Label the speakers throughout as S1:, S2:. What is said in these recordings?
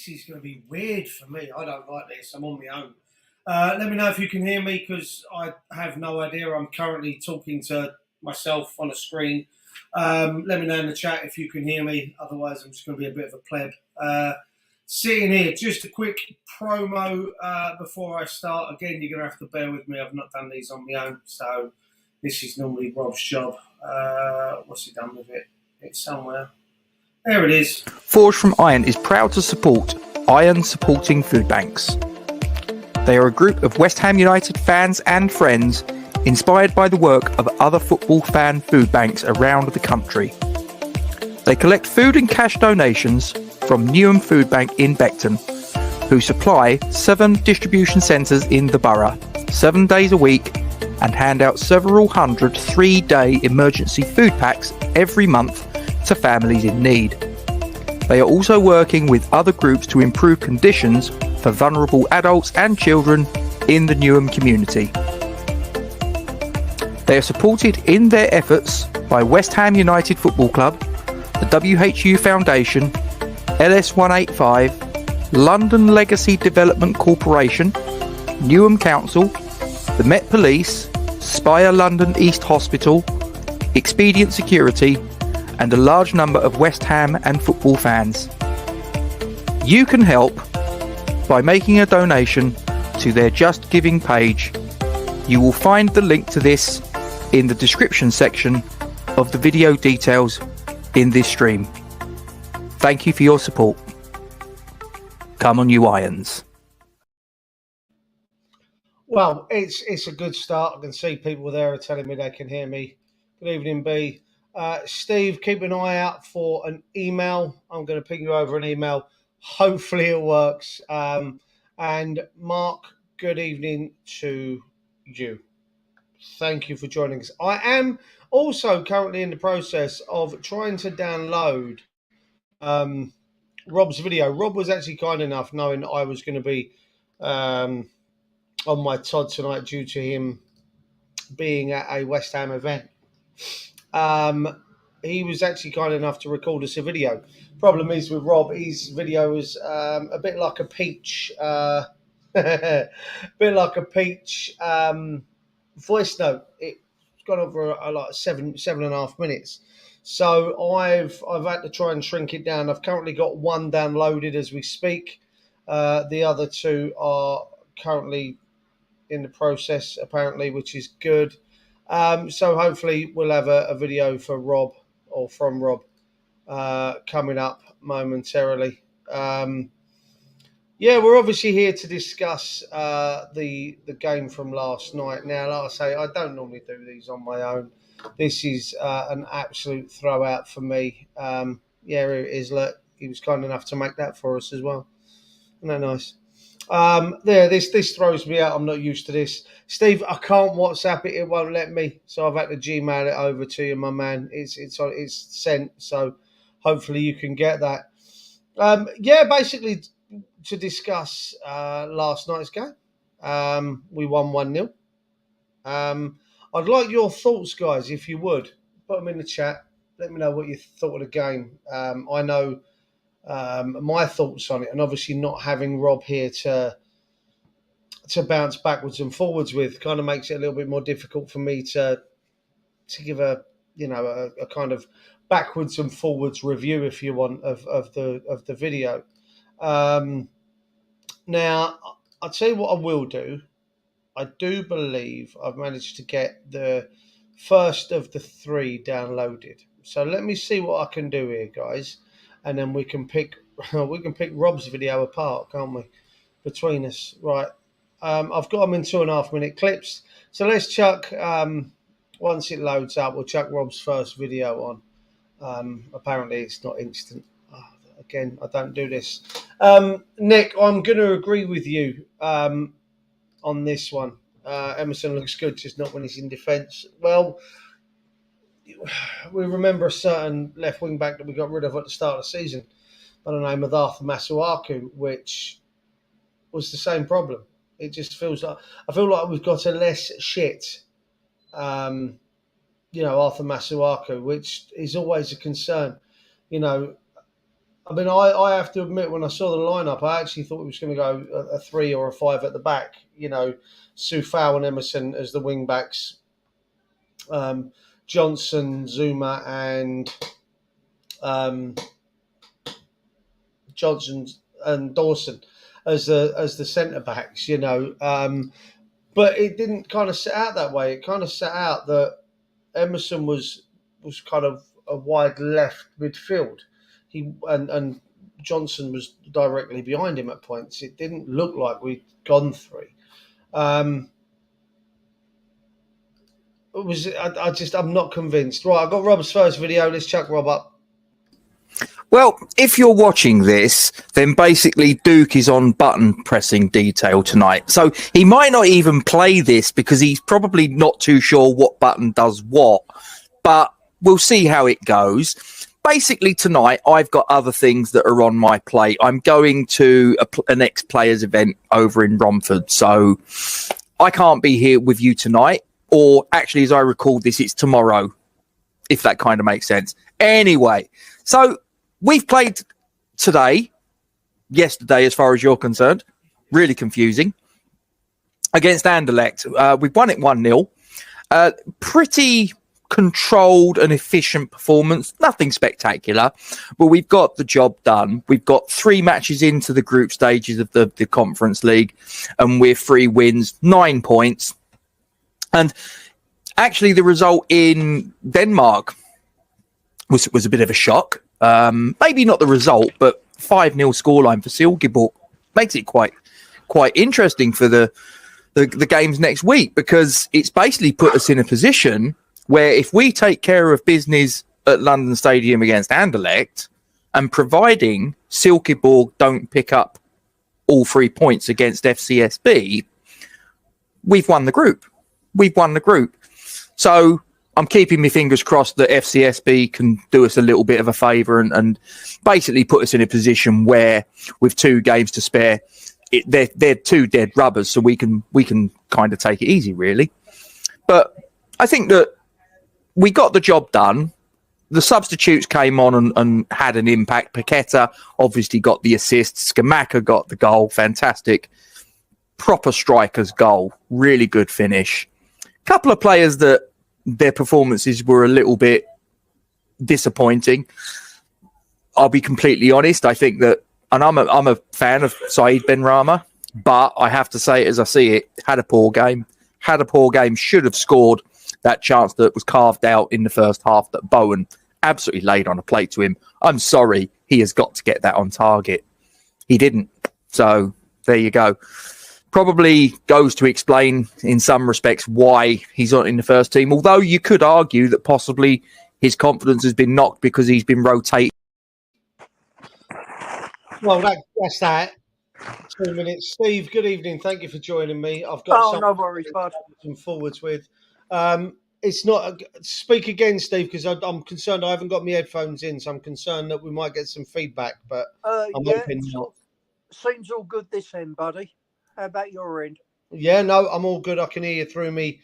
S1: this is going to be weird for me. I don't like this. I'm on my own. Let me know if you can hear me, because I have no idea. I'm currently talking to myself on a screen. Let me know in the chat if you can hear me. Otherwise, I'm just going to be a bit of a pleb. Sitting here, just a quick promo before I start. Again, you're going to have to bear with me. I've not done these on my own, so this is normally Rob's job. What's he done with it? It's somewhere. There it is.
S2: Forged from Iron is proud to support Iron Supporting Food Banks. They are a group of West Ham United fans and friends inspired by the work of other football fan food banks around the country. They collect food and cash donations from Newham Food Bank in Beckton, who supply 7 distribution centres in the borough, 7 days a week, and hand out several hundred 3-day emergency food packs every month to families in need. They are also working with other groups to improve conditions for vulnerable adults and children in the Newham community. They are supported in their efforts by West Ham United Football Club, the WHU Foundation, LS185, London Legacy Development Corporation, Newham Council, the Met Police, Spire London East Hospital, Expedient Security, and a large number of West Ham and football fans. You can help by making a donation to their Just Giving page. You will find the link to this in the description section of the video details in this stream. Thank you for your support. Come on, you Irons.
S1: Well, it's a good start. I can see people there are telling me they can hear me. Good evening, B. Steve, keep an eye out for an email. I'm going to ping you over an email. Hopefully it works. And Mark, good evening to you. Thank you for joining us. I am also currently in the process of trying to download Rob's video. Rob was actually kind enough, knowing that I was going to be on my Todd tonight due to him being at a West Ham event. He was actually kind enough to record us a video. Problem is with Rob, his video was a bit like a peach, voice note. It's gone over like 7.5 minutes. So I've had to try and shrink it down. I've currently got 1 downloaded as we speak. The other 2 are currently in the process, apparently, which is good. So hopefully we'll have a video for Rob, or from Rob, coming up momentarily. We're obviously here to discuss the game from last night. Now, like I say, I don't normally do these on my own. This is an absolute throwout for me. Here it is. Look, he was kind enough to make that for us as well. Isn't that nice? This throws me out. I'm not used to this. Steve, I can't WhatsApp it. It won't let me. So I've had to Gmail it over to you, my man. It's sent. So hopefully you can get that. Basically to discuss last night's game. We won 1-0. I'd like your thoughts, guys, if you would. Put them in the chat. Let me know what you thought of the game. I know my thoughts on it, and obviously not having Rob here to bounce backwards and forwards with kind of makes it a little bit more difficult for me to give a kind of backwards and forwards review, if you want, of the video. Now, I'll tell you what I will do. I do believe I've managed to get the first of the 3 downloaded. So let me see what I can do here, guys, and then we can pick Rob's video apart, can't we? Between us, right? I've got them in 2.5 minute clips. So let's chuck. Once it loads up, we'll chuck Rob's first video on. Apparently, it's not instant. Again, I don't do this. Nick, I'm going to agree with you on this one. Emerson looks good, just not when he's in defence. Well, we remember a certain left wing back that we got rid of at the start of the season by the name of Arthur Mazzù, which was the same problem. It just feels like I feel like we've got a less shit, Arthur Mazzù, which is always a concern. I mean, I have to admit, when I saw the lineup, I actually thought it was going to go a 3 or a 5 at the back. Sufau and Emerson as the wing backs, Johnson, Zuma, and um, Johnson and Dawson as the centre backs. But it didn't kind of set out that way. It kind of set out that Emerson was kind of a wide left midfield. And Johnson was directly behind him at points. It didn't look like we'd gone 3. I'm not convinced. Right, I got Rob's first video. Let's chuck Rob up.
S2: Well, if you're watching this, then basically Duke is on button pressing detail tonight. So he might not even play this because he's probably not too sure what button does what. But we'll see how it goes. Basically tonight, I've got other things that are on my plate. I'm going to an ex-players event over in Romford. So I can't be here with you tonight. Or actually, as I record this, it's tomorrow, if that kind of makes sense. Anyway, so we've played yesterday, as far as you're concerned. Really confusing. Against Anderlecht. We've won it 1-0. Pretty controlled and efficient performance. Nothing spectacular, but we've got the job done. We've got 3 matches into the group stages of the Conference League, and we're 3 wins, 9 points. And actually, the result in Denmark was a bit of a shock. Maybe not the result, but 5-0 scoreline for Silkeborg makes it quite interesting for the games next week, because it's basically put us in a position where if we take care of business at London Stadium against Anderlecht, and providing Silkeborg don't pick up all 3 points against FCSB, we've won the group. So I'm keeping my fingers crossed that FCSB can do us a little bit of a favour and basically put us in a position where, with 2 games to spare, they're 2 dead rubbers, so we can kind of take it easy, really. But I think that we got the job done. The substitutes came on and had an impact. Paqueta obviously got the assist. Scamacca got the goal. Fantastic. Proper striker's goal. Really good finish. Couple of players that their performances were a little bit disappointing. I'll be completely honest. I think that, and I'm a fan of Saeed Benrahma, but I have to say it as I see it, had a poor game. Should have scored that chance that was carved out in the first half that Bowen absolutely laid on a plate to him. I'm sorry, he has got to get that on target. He didn't. So there you go. Probably goes to explain in some respects why he's not in the first team, although you could argue that possibly his confidence has been knocked because he's been rotated.
S1: Well, that's that. 2 minutes. Steve, good evening. Thank you for joining me. I've got
S3: no worries, bud.
S1: Some forwards with. It's not speak again, Steve, because I'm concerned I haven't got my headphones in, so I'm concerned that we might get some feedback. But I'm hoping not.
S3: Seems all good this end, buddy. How about your end?
S1: Yeah, no, I'm all good. I can hear you through me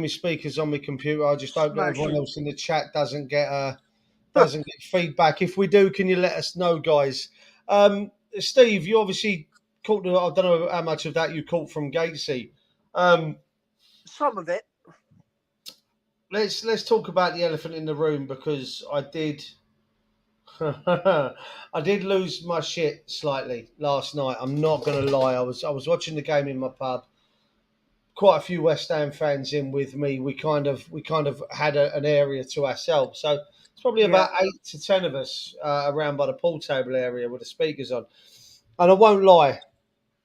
S1: speakers on my computer. I just hope that everyone else in the chat doesn't get feedback. If we do, can you let us know, guys? Steve, you obviously caught. I don't know how much of that you caught from Gatesy.
S3: Some of it.
S1: Let's talk about the elephant in the room, because I did lose my shit slightly last night. I'm not going to lie. I was watching the game in my pub. Quite a few West Ham fans in with me. We kind of had an area to ourselves. So it's probably about 8 to 10 of us around by the pool table area with the speakers on. And I won't lie,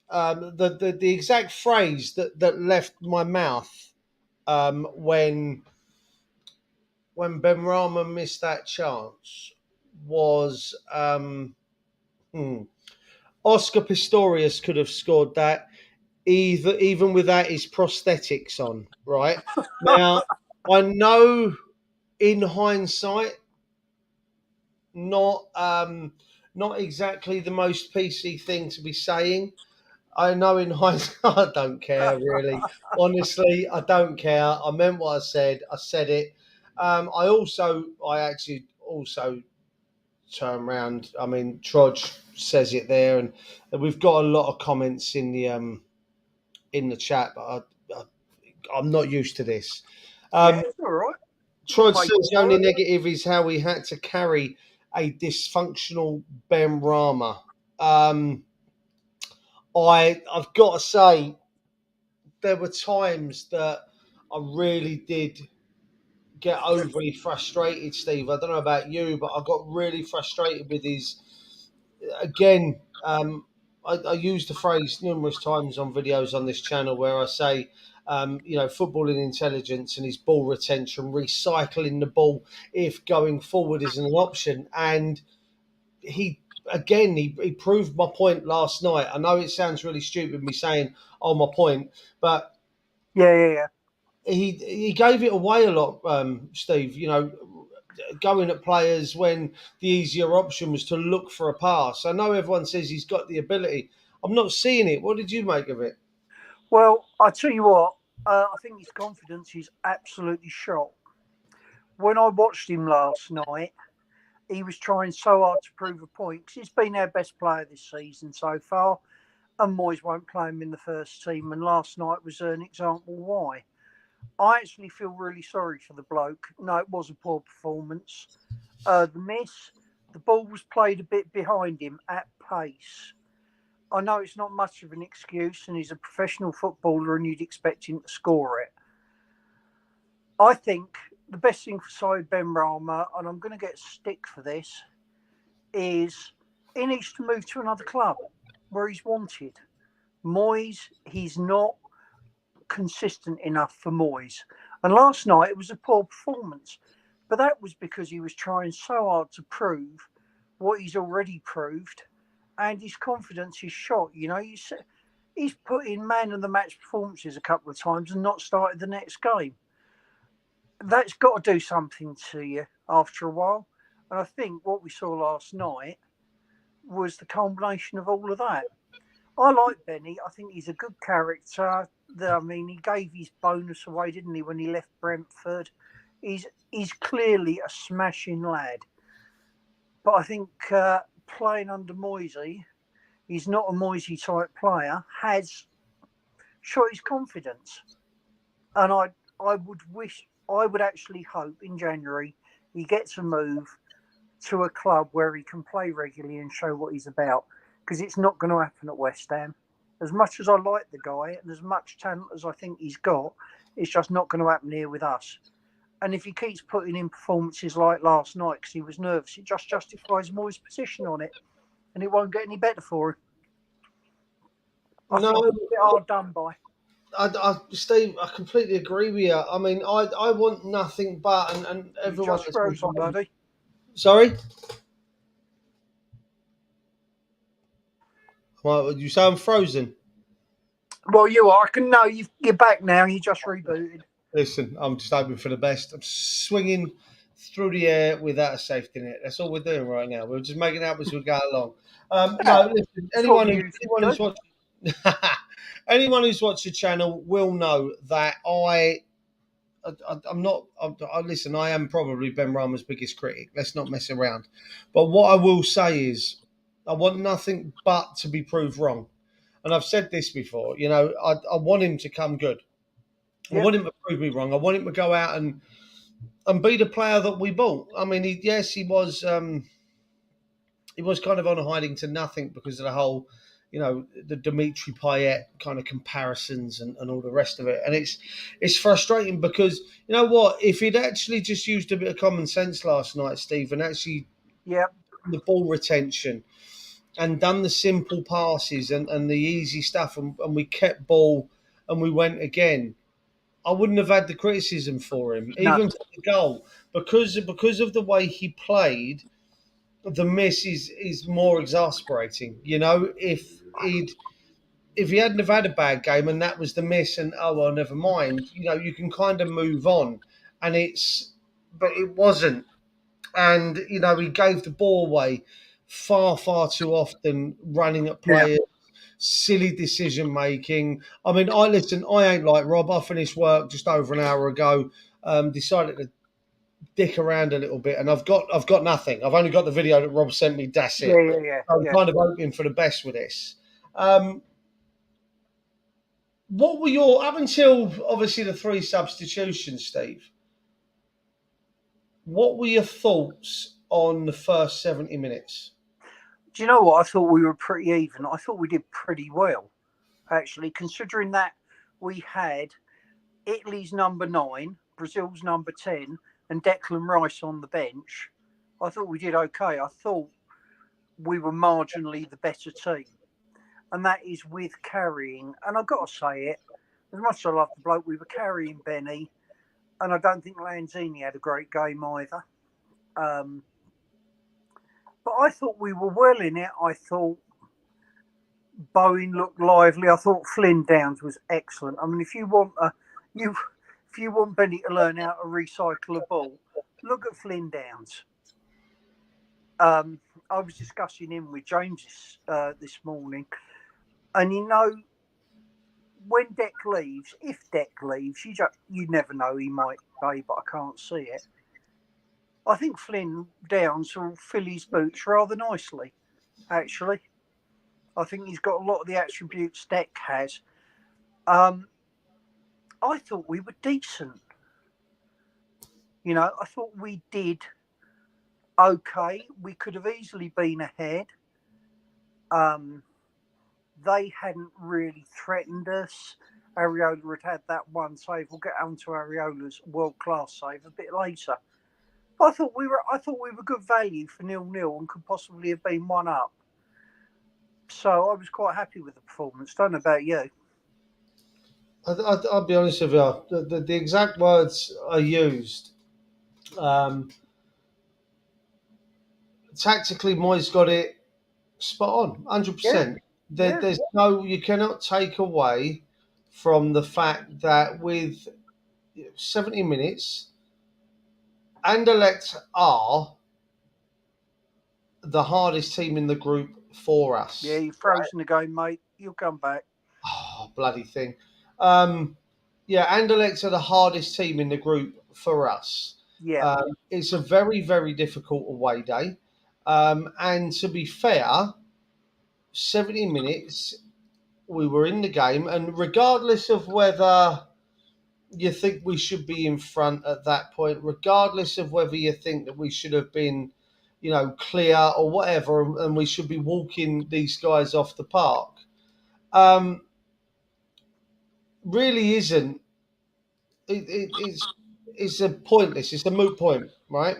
S1: the exact phrase that left my mouth when Benrahma missed that chance was Oscar Pistorius could have scored that even without his prosthetics on, right? Now, I know in hindsight, not exactly the most PC thing to be saying. I know in hindsight, I don't care, really. Honestly, I don't care. I meant what I said. I said it. I actually also turn round. I mean, Trodge says it there, and we've got a lot of comments in the chat, but I'm not used to this.
S3: Yeah, it's all right.
S1: Trod
S3: Make
S1: says
S3: it
S1: the only
S3: work.
S1: negative is how we had to carry a dysfunctional Ben Rama. I've got to say, there were times that I really did get overly frustrated, Steve. I don't know about you, but I got really frustrated with his. Again, I use the phrase numerous times on videos on this channel where I say, footballing intelligence and his ball retention, recycling the ball if going forward isn't an option. And he proved my point last night. I know it sounds really stupid me saying, "Oh, my point," but
S3: Yeah.
S1: he gave it away a lot, Steve. Going at players when the easier option was to look for a pass. I know everyone says he's got the ability. I'm not seeing it. What did you make of it?
S3: Well, I tell you what, I think his confidence is absolutely shot. When I watched him last night, he was trying so hard to prove a point because he's been our best player this season so far, and Moyes won't play him in the first team. And last night was an example why. I actually feel really sorry for the bloke. No, it was a poor performance. The miss, the ball was played a bit behind him at pace. I know it's not much of an excuse, and he's a professional footballer, and you'd expect him to score it. I think the best thing for Saeed Benrahma, and I'm going to get stick for this, is he needs to move to another club where he's wanted. Moyes, he's not consistent enough for Moyes. And last night it was a poor performance, but that was because he was trying so hard to prove what he's already proved, and his confidence is shot. He's put in man of the match performances a couple of times and not started the next game. That's got to do something to you after a while. And I think what we saw last night was the culmination of all of that. I like Benny. I think he's a good character. He gave his bonus away, didn't he, when he left Brentford? He's clearly a smashing lad. But I think playing under Moisey, he's not a Moisey type player, has shot his confidence. And I would actually hope in January he gets a move to a club where he can play regularly and show what he's about. Because it's not going to happen at West Ham. As much as I like the guy and as much talent as I think he's got, it's just not going to happen here with us. And if he keeps putting in performances like last night because he was nervous, it just justifies Moyes' position on it, and it won't get any better for him. I think it's a bit hard done by.
S1: Steve, I completely agree with you. I mean, I want nothing but, and everyone
S3: Just frozen, buddy.
S1: Sorry? Well, you say I'm frozen?
S3: Well, you are. You're back now. You just rebooted.
S1: Listen, I'm just hoping for the best. I'm swinging through the air without a safety net. That's all we're doing right now. We're just making it up as we go along. Listen, anyone who's watched the channel will know that I'm not. Listen, I am probably Ben Rama's biggest critic. Let's not mess around. But what I will say is, I want nothing but to be proved wrong. And I've said this before. I want him to come good. I want him to prove me wrong. I want him to go out and be the player that we bought. I mean, he was kind of on a hiding to nothing because of the whole, the Dimitri Payet kind of comparisons and all the rest of it. And it's frustrating because, you know what, if he'd actually just used a bit of common sense last night, Steve, and actually the ball retention and done the simple passes and the easy stuff and we kept ball and we went again, I wouldn't have had the criticism for him, even for the goal, because of the way he played. The miss is more exasperating. If he hadn't have had a bad game and that was the miss, and never mind. You can kind of move on, but it wasn't, and he gave the ball away far too often, running at players. Yeah. Silly decision making. I mean, I ain't like Rob. I finished work just over an hour ago. Decided to dick around a little bit, and I've got nothing. I've only got the video that Rob sent me. That's it. I'm kind of hoping for the best with this. What were your, up until obviously the 3 substitutions, Steve? What were your thoughts on the first 70 minutes?
S3: Do you know what? I thought we were pretty even. I thought we did pretty well, actually, considering that we had Italy's number 9, Brazil's number 10, and Declan Rice on the bench. I thought we did okay. I thought we were marginally the better team. And that is with carrying, and I've got to say it, as much as I love the bloke, we were carrying Benny, and I don't think Lanzini had a great game either. But I thought we were well in it. I thought Bowen looked lively. I thought Flynn Downs was excellent. I mean, if you want Benny to learn how to recycle a ball, look at Flynn Downs. I was discussing him with James this morning, and when Deck leaves, if Deck leaves, you never know, he might play, but I can't see it. I think Flynn Downs will fill his boots rather nicely, actually. I think he's got a lot of the attributes Deck has. I thought we were decent. I thought we did okay. We could have easily been ahead. They hadn't really threatened us. Areola had that one save. We'll get on to Areola's world-class save a bit later. But I thought we were good value for 0-0 and could possibly have been 1 up. So I was quite happy with the performance. Don't know about you.
S1: I'll be honest with you. The exact words I used. Tactically, Moyes got it spot on, 100%. There's you cannot take away from the fact that with 70 minutes, Anderlecht are the hardest team in the group for us.
S3: Yeah, you're frozen the game, mate. You'll come back.
S1: Oh, bloody thing. Anderlecht are the hardest team in the group for us.
S3: Yeah.
S1: It's a very, very difficult away day. And to be fair, 70 minutes, we were in the game. And regardless of whether you think we should be in front at that point, regardless of whether you think that we should have been, clear or whatever, and we should be walking these guys off the park, really isn't. It's a pointless. It's a moot point, right?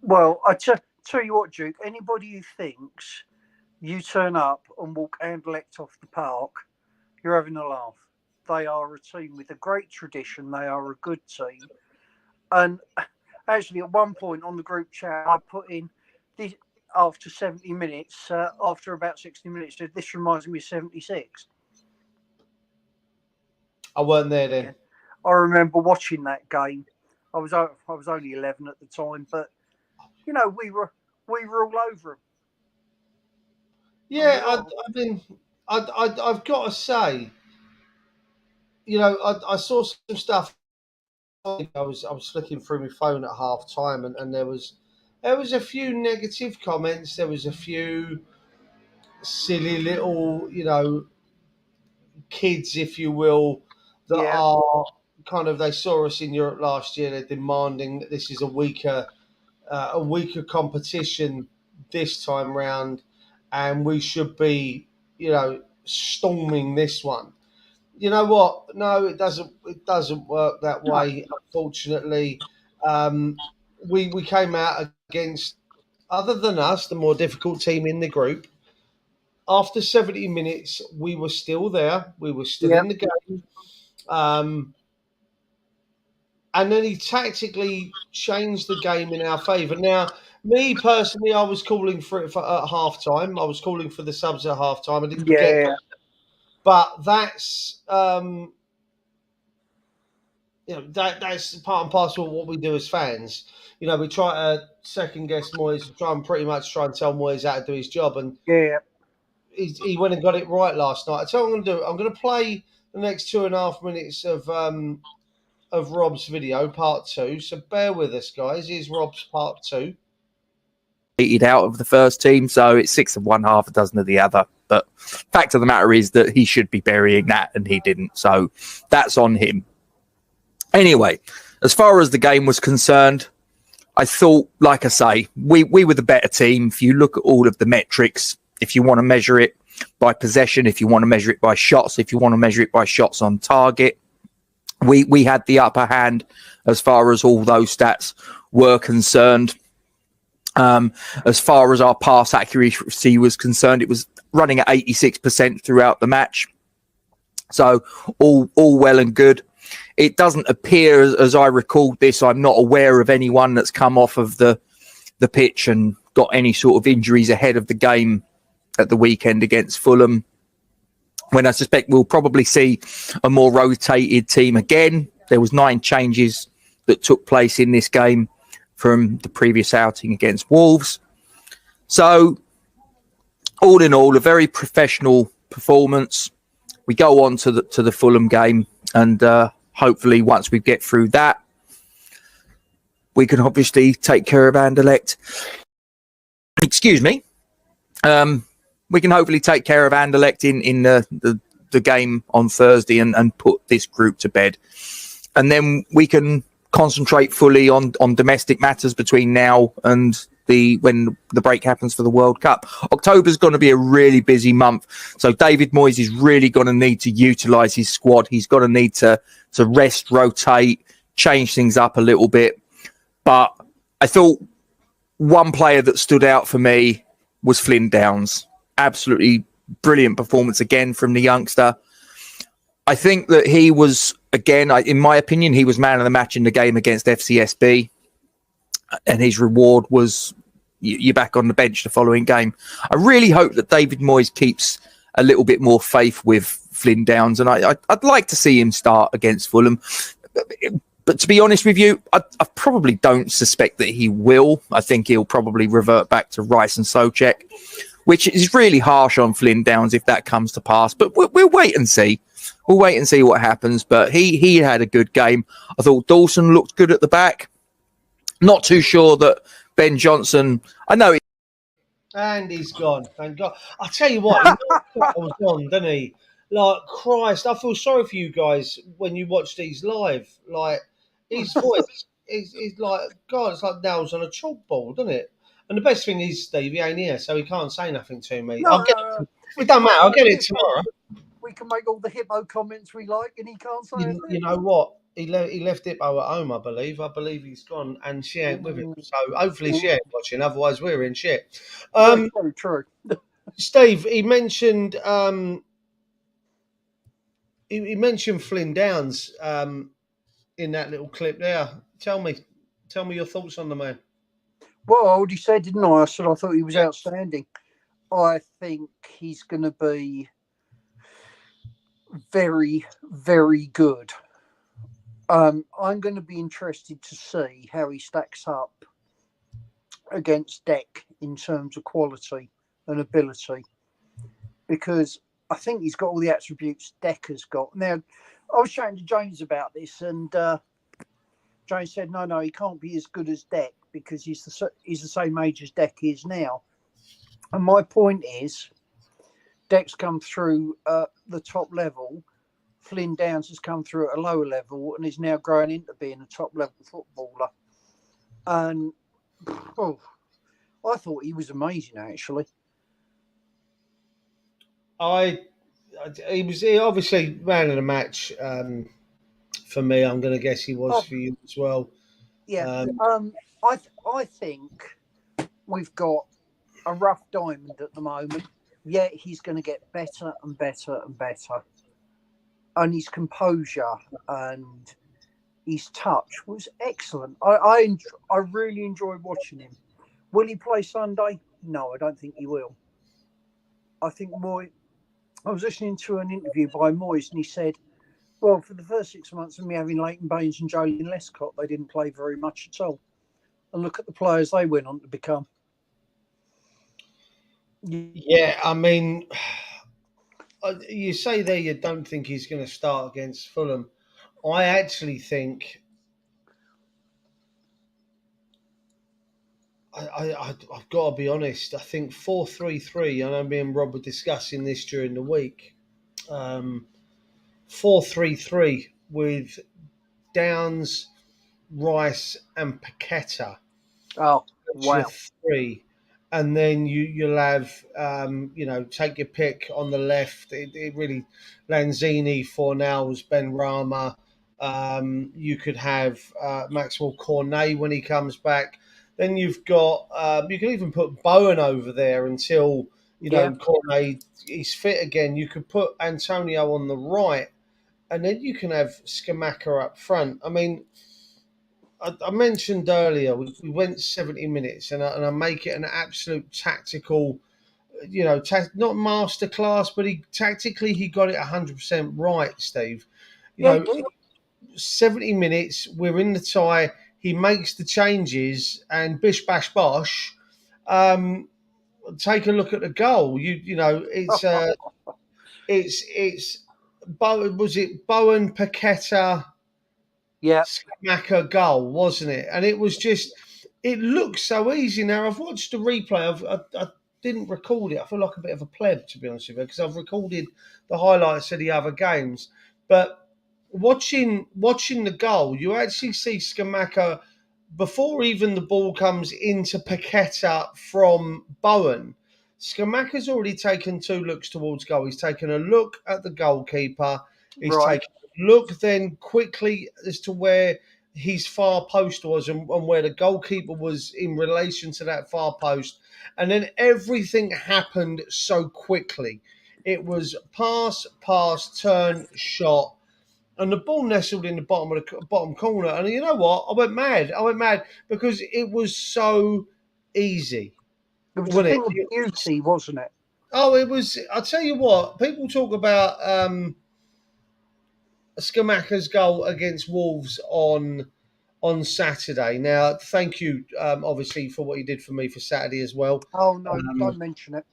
S3: Well, I tell you what, Duke. Anybody who thinks you turn up and walk Anderlecht off the park, you're having a laugh. They are a team with a great tradition. They are a good team. And actually, at one point on the group chat, I put in this after 70 minutes, after about 60 minutes, this reminds me of 76.
S1: I weren't there then.
S3: I remember watching that game. I was only 11 at the time, but we were all over them.
S1: Yeah, I've got to say, I saw some stuff. I was flicking through my phone at half time, and there was a few negative comments. There was a few silly little, kids, if you will, that are kind of, they saw us in Europe last year. They're demanding that this is a weaker competition this time round, and we should be, storming this one. You know what? No, it doesn't. It doesn't work that way. Unfortunately, we came out against, other than us, the more difficult team in the group. After 70 minutes, we were still there. We were still in the game. And then he tactically changed the game in our favour. Now, me personally, I was calling for it at half time. I was calling for the subs at half time. I didn't get that. But that's that's part and parcel of what we do as fans. We try to second guess Moyes, try and tell Moyes how to do his job, and he went and got it right last night. I tell you what I'm going to do. I'm going to play the next 2.5 minutes of of Rob's video, part 2. So bear with us, guys. Here's Rob's part 2.
S2: Out of the first team, so it's 6 of one, half a dozen of the other. But fact of the matter is that he should be burying that, and he didn't. So that's on him. Anyway, as far as the game was concerned, I thought, like I say, we were the better team. If you look at all of the metrics, if you want to measure it by possession, if you want to measure it by shots, if you want to measure it by shots on target, we had the upper hand as far as all those stats were concerned. As far as our pass accuracy was concerned, it was running at 86% throughout the match. So all well and good. It doesn't appear, as I recalled this, I'm not aware of anyone that's come off of the pitch and got any sort of injuries ahead of the game at the weekend against Fulham, when I suspect we'll probably see a more rotated team again. There was 9 changes that took place in this game from the previous outing against Wolves. So, all in all, a very professional performance. We go on to the Fulham game, and hopefully once we get through that, we can obviously take care of Anderlecht. Excuse me. We can hopefully take care of Anderlecht in the game on Thursday and put this group to bed. And then we can concentrate fully on domestic matters between now and when the break happens for the World Cup. October's going to be a really busy month. So David Moyes is really going to need to utilise his squad. He's going to need to rest, rotate, change things up a little bit. But I thought one player that stood out for me was Flynn Downs. Absolutely brilliant performance again from the youngster. I think that he was, again, in my opinion, he was man of the match in the game against FCSB. And his reward was you're back on the bench the following game. I really hope that David Moyes keeps a little bit more faith with Flynn Downs. And I'd like to see him start against Fulham. But to be honest with you, I probably don't suspect that he will. I think he'll probably revert back to Rice and Souček, which is really harsh on Flynn Downs if that comes to pass. But we'll wait and see. We'll wait and see what happens. But he had a good game. I thought Dawson looked good at the back. Not too sure that Ben Johnson... I know...
S1: And he's gone. Thank God. I'll tell you what, he was on, didn't he? Like, Christ, I feel sorry for you guys when you watch these live. Like, his voice is like, God, it's like nails on a chalkboard, doesn't it? And the best thing is, Steve, he ain't here, so he can't say nothing to me.
S3: No,
S1: it don't matter. I'll get it tomorrow.
S3: We can make all the hippo comments we like, and he can't say it.
S1: You know what? He left Hippo at home, I believe. I believe he's gone, and she ain't with him. So hopefully she ain't watching. Otherwise, we're in shit.
S3: True.
S1: Steve, he mentioned he mentioned Flynn Downs in that little clip there. Tell me your thoughts on the man.
S3: Well, I already said, didn't I? I said I thought he was outstanding. I think he's going to be very, very good. I'm going to be interested to see how he stacks up against Deck in terms of quality and ability, because I think he's got all the attributes Deck has got. Now, I was chatting to James about this, and James said, no, he can't be as good as Deck because he's the same age as Deck is now. And my point is, Deck's come through the top level. Flynn Downs has come through at a lower level and is now growing into being a top level footballer. And I thought he was amazing, actually.
S1: He was obviously man of the match for me. I'm going to guess he was for you as well.
S3: Yeah. I think we've got a rough diamond at the moment. Yet he's going to get better and better and better. And his composure and his touch was excellent. I really enjoyed watching him. Will he play Sunday? No, I don't think he will. I think I was listening to an interview by Moyes, and he said, well, for the first 6 months of me having Leighton Baines and Joleon Lescott, they didn't play very much at all. And look at the players they went on to become.
S1: Yeah, I mean, you say there you don't think he's going to start against Fulham. I actually think I've got to be honest. I think 4-3-3. I know me and Rob were discussing this during the week. 4-3-3 with Downs, Rice, and Paqueta.
S3: Oh,
S1: Your
S3: wow.
S1: three, and then you'll have take your pick on the left. It really Lanzini, Fornals, Ben Rama. You could have Maxwell Cornet when he comes back. Then you've got you can even put Bowen over there until
S3: Yeah.
S1: Cornet is fit again. You could put Antonio on the right, and then you can have Scamacca up front. I mean, I mentioned earlier we went 70 minutes, and I make it an absolute tactical, not masterclass, but tactically he got it 100% right, Steve. You
S3: Yeah, he
S1: know,
S3: did.
S1: 70 minutes, we're in the tie. He makes the changes, and bish bash bosh. Um, take a look at the goal. It's Bowen. Was it Bowen Paqueta?
S3: Yeah.
S1: Scamacca goal, wasn't it? And it was just, it looks so easy. Now, I've watched the replay. I didn't record it. I feel like a bit of a pleb, to be honest with you, because I've recorded the highlights of the other games. But watching the goal, you actually see Scamacca before even the ball comes into Paqueta from Bowen. Scamacca's already taken two looks towards goal. He's taken a look at the goalkeeper. He's
S3: Right.
S1: taken a look then quickly as to where his far post was and where the goalkeeper was in relation to that far post. And then everything happened so quickly. It was pass, turn, shot, and the ball nestled in the bottom of the bottom corner. And you know what? I went mad. I went mad because it was so easy,
S3: It was a
S1: wasn't
S3: thing
S1: it?
S3: of beauty, wasn't it?
S1: Oh, it was. I'll tell you what. People talk about Scamacca's goal against Wolves on Saturday. Now, thank you, obviously, for what you did for me for Saturday as well.
S3: Oh, no,
S1: Um,
S3: don't mention it.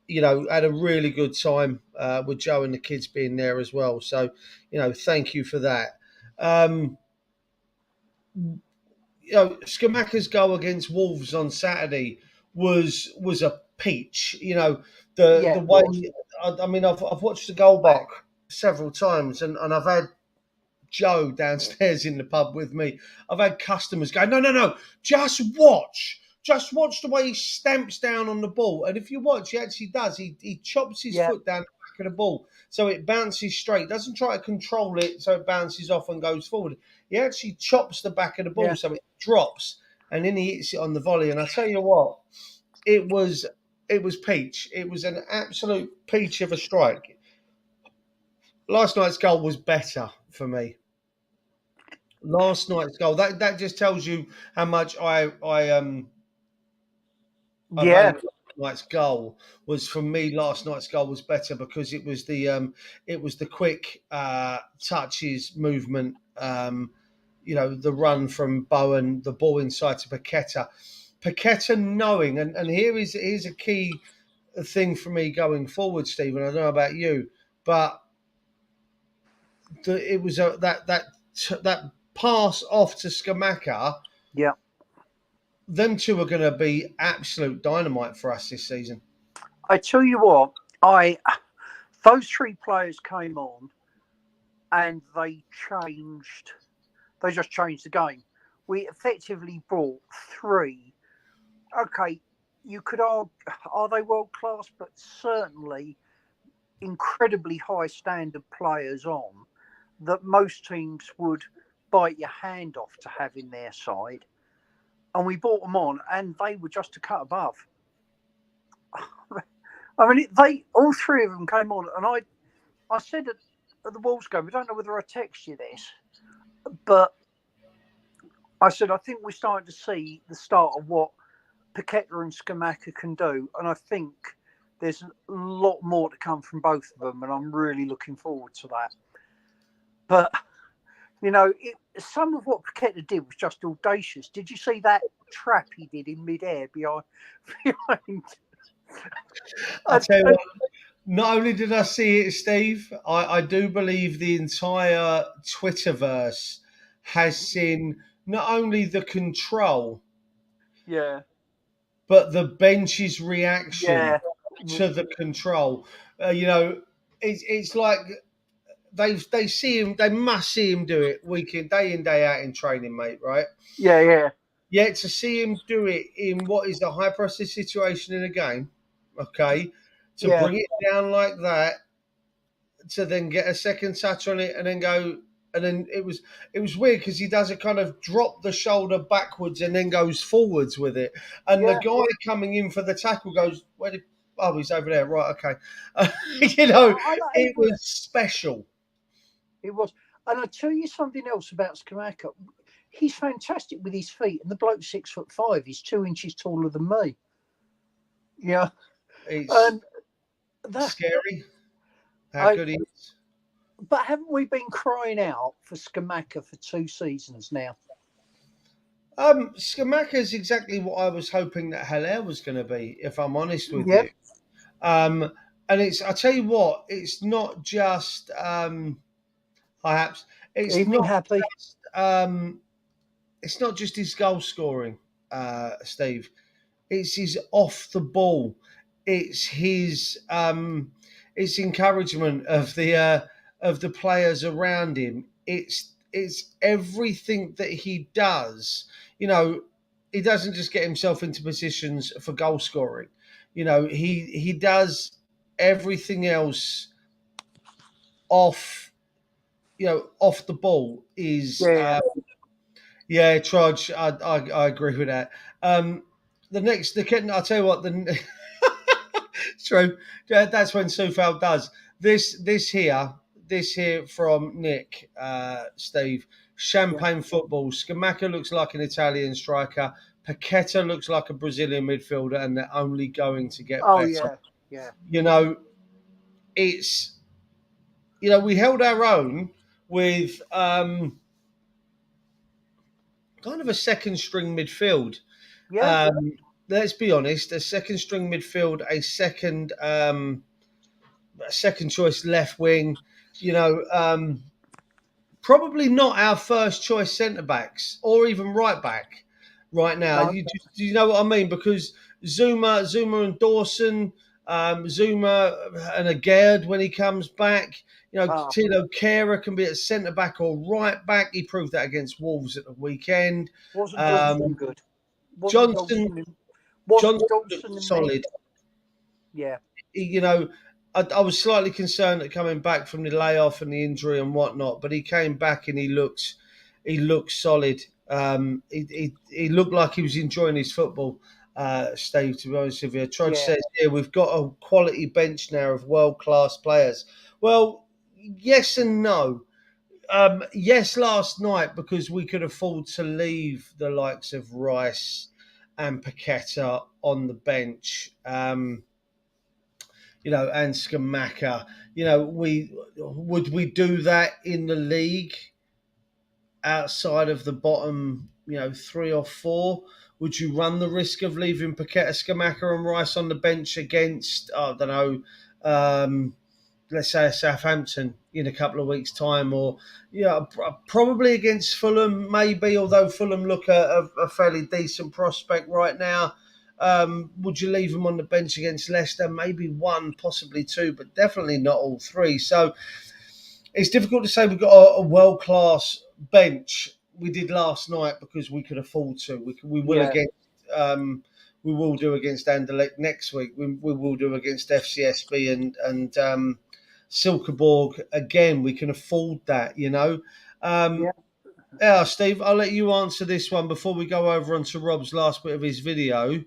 S1: had a really good time with Joe and the kids being there as well. So, thank you for that. Um, Scamacca's goal against Wolves on Saturday was a peach. The
S3: Yeah, it was.
S1: way I mean, I've watched the goal back several times, and I've had Joe downstairs in the pub with me. I've had customers go, no, no, no, just watch. Just watch the way he stamps down on the ball. And if you watch, he actually does. He chops his
S3: Yeah,
S1: foot down the back of the ball so it bounces straight. Doesn't try to control it so it bounces off and goes forward. He actually chops the back of the ball
S3: yeah.
S1: so it drops and then he hits it on the volley. And I tell you what, it was peach. It was an absolute peach of a strike. Last night's goal was better for me. Last night's goal. That just tells you how much I
S3: Yeah,
S1: value last night's goal. Was for me last night's goal was better because it was the quick touches movement. The run from Bowen, the ball inside to Paqueta. Paqueta knowing, and here's a key thing for me going forward, Stephen. I don't know about you, but it was that pass off to Scamacca.
S3: yeah.
S1: Them two are going to be absolute dynamite for us this season.
S3: I tell you what, those three players came on and they just changed the game. We effectively brought three. Okay, you could argue, are they world class? But certainly incredibly high standard players on that most teams would bite your hand off to have in their side. And we brought them on, and they were just a cut above. I mean, all three of them came on, and I said at the Wolves game, I don't know whether I text you this, but I said I think we're starting to see the start of what Paqueta and Scamacca can do, and I think there's a lot more to come from both of them, and I'm really looking forward to that. But some of what Paqueta did was just audacious. Did you see that trap he did in midair behind?
S1: I tell you what, Not only did I see it, Steve, I do believe the entire Twitterverse has seen not only the control,
S3: Yeah.
S1: but the bench's reaction
S3: Yeah.
S1: to the control. You know, it's like they see him, they must see him do it week in day out in training, mate. Right?
S3: Yeah. Yeah.
S1: Yet to see him do it in what is a high pressure situation in a game, okay, to
S3: Yeah.
S1: bring it down like that, to then get a second touch on it and then go, and then it was weird because he does a kind of drop the shoulder backwards and then goes forwards with it, and the
S3: Yeah.
S1: guy coming in for the tackle goes, where did, oh, he's over there, right, okay. You know,
S3: I know
S1: it was special.
S3: it was. And I'll tell you something else about Scamacca. He's fantastic with his feet, and the bloke's 6'5". He's 2 inches taller than me. Yeah.
S1: It's
S3: And that,
S1: scary how
S3: I,
S1: good he is.
S3: but haven't we been crying out for Scamacca for 2 seasons now?
S1: Scamacca is exactly what I was hoping that Haller was going to be, if I'm honest with
S3: Yep.
S1: you. And I tell you what, it's not just perhaps it's
S3: Evening,
S1: not
S3: Happy.
S1: just it's not just his goal scoring, Steve. It's his off the ball. It's his it's encouragement of the players around him. It's everything that he does. You know, he doesn't just get himself into positions for goal scoring. You know, he does everything else off. You know, off the ball is
S3: Yeah.
S1: yeah, Trudge. I agree with that. The next, I'll tell you what. It's true. That's when Sufal does this here from Nick, Steve.
S3: Yeah.
S1: Champagne football. Scamacca looks like an Italian striker. Paqueta looks like a Brazilian midfielder, and they're only going to get
S3: Oh,
S1: better.
S3: yeah. Yeah.
S1: You know, it's we held our own with kind of a second string midfield.
S3: Yeah.
S1: Um, let's be honest, a second string midfield, a second choice left wing. You know, probably not our first choice centre backs or even right back right now.
S3: No.
S1: Do you know what I mean? Because Zuma and Dawson, Zuma and Agerd when he comes back. You know,
S3: Oh,
S1: Tilo Kehrer can be at centre back or right back. He proved that against Wolves at the weekend.
S3: wasn't Dawson
S1: Um,
S3: good? Wasn't
S1: Johnson
S3: Dawson in, wasn't
S1: Johnson
S3: Dawson
S1: looked
S3: in there?
S1: solid.
S3: Yeah.
S1: You know, I was slightly concerned at coming back from the layoff and the injury and whatnot, but he came back and he looked solid. He looked like he was enjoying his football. Steve, to be honest with you, Trudge
S3: Yeah.
S1: says here we've got a quality bench now of world class players. Well, yes and no. Yes, last night because we could afford to leave the likes of Rice and Paqueta on the bench. And Scamacca. Would we do that in the league outside of the bottom, 3 or 4? Would you run the risk of leaving Paqueta, Scamacca, and Rice on the bench against, I don't know, let's say a Southampton in a couple of weeks' time, or probably against Fulham, maybe. Although Fulham look a fairly decent prospect right now. Would you leave them on the bench against Leicester? Maybe one, possibly two, but definitely not all three. So it's difficult to say we've got a world class bench. We did last night because we could afford to. We will
S3: Yeah.
S1: against. We will do against Anderlecht next week. We will do against FCSB and Silkeborg again. We can afford that,
S3: Yeah.
S1: Yeah, Steve, I'll let you answer this one before we go over onto Rob's last bit of his video.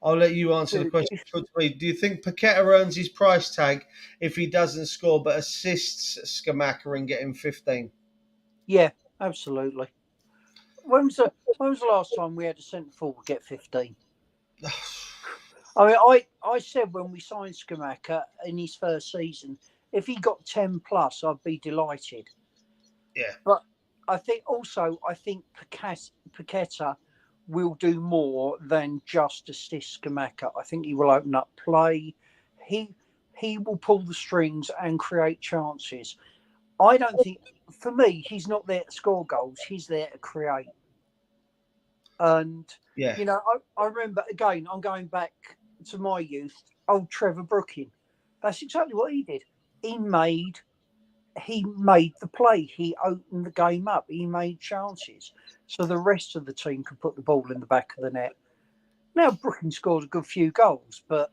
S1: I'll let you answer the question put to me. Do you think Paqueta earns his price tag if he doesn't score but assists Scamacca in getting 15?
S3: Yeah. Absolutely. When was the last time we had a centre forward get 15? I mean, I said when we signed Scamacca in his first season, if he got 10 plus, I'd be delighted.
S1: Yeah.
S3: But I think Paqueta will do more than just assist Scamacca. I think he will open up play. He he will pull the strings and create chances. I don't think, for me, he's not there to score goals. He's there to create. And,
S1: Yeah.
S3: you know, I remember, again, I'm going back to my youth, old Trevor Brooking. That's exactly what he did. He made the play. He opened the game up. He made chances. So the rest of the team could put the ball in the back of the net. Now, Brooking scored a good few goals, but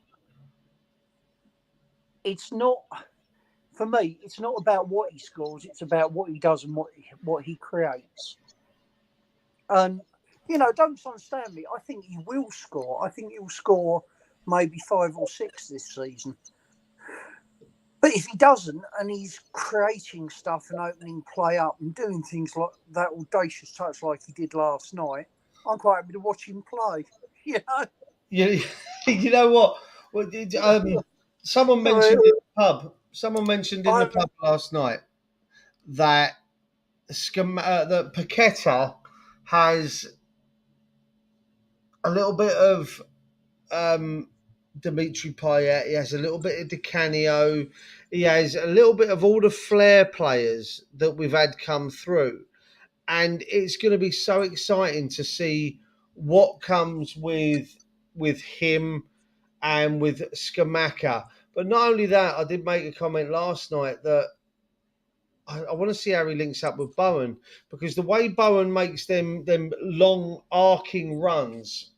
S3: it's not, for me, it's not about what he scores. It's about what he does and what he creates. And, you know, don't understand me. I think he will score. I think he'll score maybe 5 or 6 this season. But if he doesn't, and he's creating stuff and opening play up and doing things like that audacious touch like he did last night, I'm quite happy to watch him play. You know?
S1: You know what? Someone mentioned in the pub. Someone mentioned in the pub last night that that Paqueta has a little bit of Dimitri Payet. He has a little bit of Di Canio. He has a little bit of all the flair players that we've had come through, and it's going to be so exciting to see what comes with him and with Scamacca. But not only that, I did make a comment last night that I want to see how he links up with Bowen, because the way Bowen makes them long arcing runs,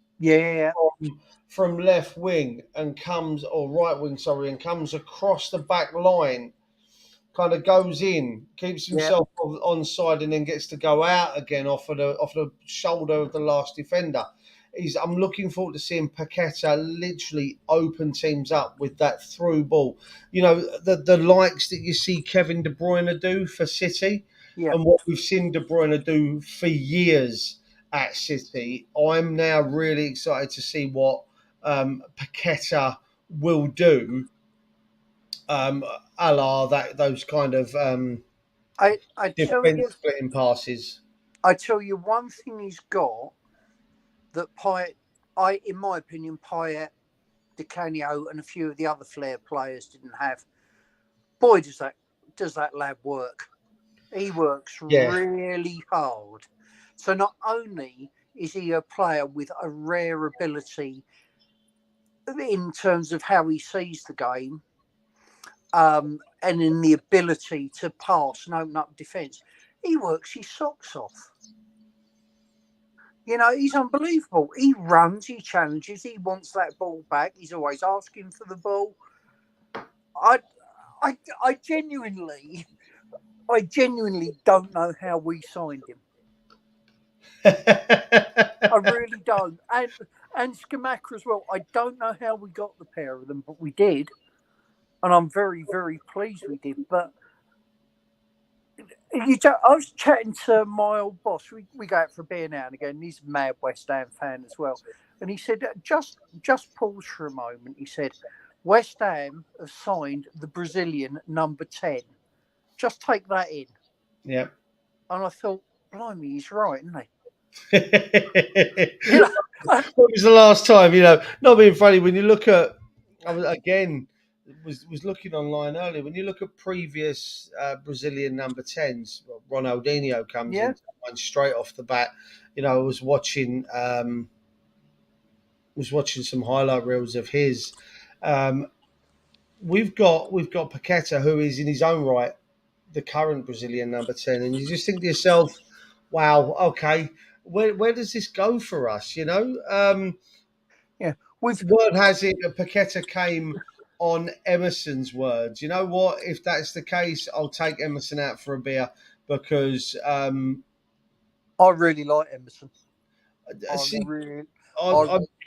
S1: from left wing and comes, or right wing, sorry, and comes across the back line, kind of goes in, keeps himself onside, and then gets to go out again off of the shoulder of the last defender. I'm looking forward to seeing Paqueta literally open teams up with that through ball. You know, the likes that you see Kevin De Bruyne do for City, and what we've seen De Bruyne do for years at City. I'm now really excited to see what Paqueta will do, a la those kind of defense splitting passes.
S3: I tell you one thing he's got that Payet, in my opinion, Payet, Di Canio, and a few of the other flair players didn't have. Boy, does that lad work. He works really hard. So not only is he a player with a rare ability in terms of how he sees the game, and in the ability to pass and open up defence, he works his socks off. You know, he's unbelievable. He runs, he challenges, he wants that ball back. He's always asking for the ball. I genuinely don't know how we signed him. I really don't. And Scamacca as well. I don't know how we got the pair of them, but we did. And I'm very, very pleased we did. But I was chatting to my old boss. We go out for a beer now and again. He's a mad West Ham fan as well. And he said, just pause for a moment. He said, West Ham have signed the Brazilian number 10. Just take that in.
S1: Yeah.
S3: And I thought, blimey, he's right, isn't he?
S1: When was the last time, not being funny, when you look at, was looking online earlier, when you look at previous Brazilian number 10s, Ronaldinho comes in straight off the bat. I was watching some highlight reels of his. We've got Paqueta, who is in his own right the current Brazilian number 10, and you just think to yourself, wow, okay, where does this go for us? Word has it that Paqueta came on Emerson's words. You know what? If that's the case, I'll take Emerson out for a beer, because
S3: I really like Emerson.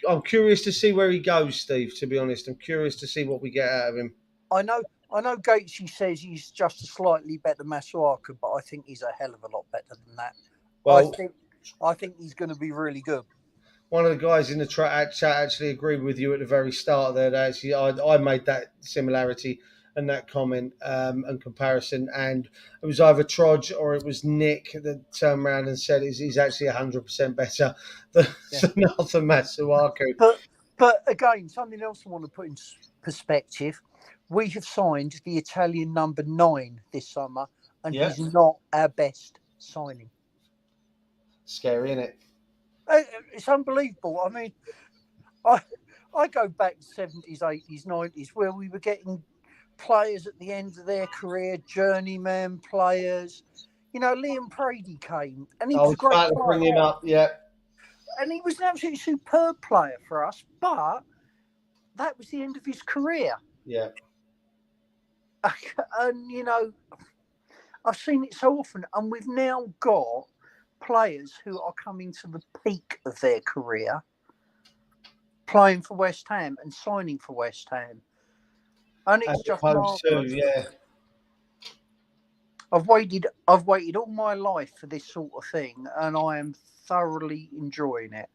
S1: I'm curious to see where he goes, Steve, to be honest. I'm curious to see what we get out of him.
S3: I know Gatesy says he's just a slightly better Masuaku, but I think he's a hell of a lot better than that. Well, I think he's going to be really good.
S1: One of the guys in the chat actually agreed with you at the very start there. Actually, I made that similarity and that comment and comparison, and it was either Trodge or it was Nick that turned around and said he's actually 100% better than Arthur Masuaku.
S3: But again, something else I want to put in perspective. We have signed the Italian number 9 this summer, and
S1: Yeah.
S3: he's not our best signing.
S1: Scary, isn't it?
S3: It's unbelievable. I mean, I go back to 70s, 80s, 90s, where we were getting players at the end of their career, journeyman players. You know, Liam Prady came, and he
S1: I
S3: was
S1: was
S3: a great
S1: about to
S3: player.
S1: bring him up, yeah.
S3: And he was an absolutely superb player for us, but that was the end of his career.
S1: Yeah.
S3: And, you know, I've seen it so often, and we've now got players who are coming to the peak of their career, playing for West Ham and signing for West Ham. And it's just marvellous.
S1: Yeah.
S3: I've waited all my life for this sort of thing, and I am thoroughly enjoying it.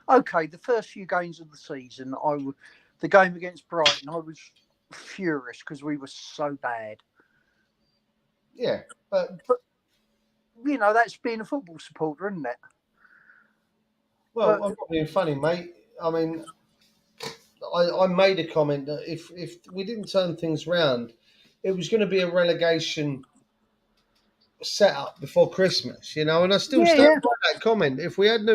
S3: Okay, the first few games of the season, the game against Brighton, I was furious because we were so bad.
S1: Yeah, but
S3: you know, that's being a football supporter, isn't it?
S1: Well, I'm not being funny, mate. I mean, I made a comment that if we didn't turn things round, it was going to be a relegation setup before Christmas, you know. And I still stand by that comment. If we hadn't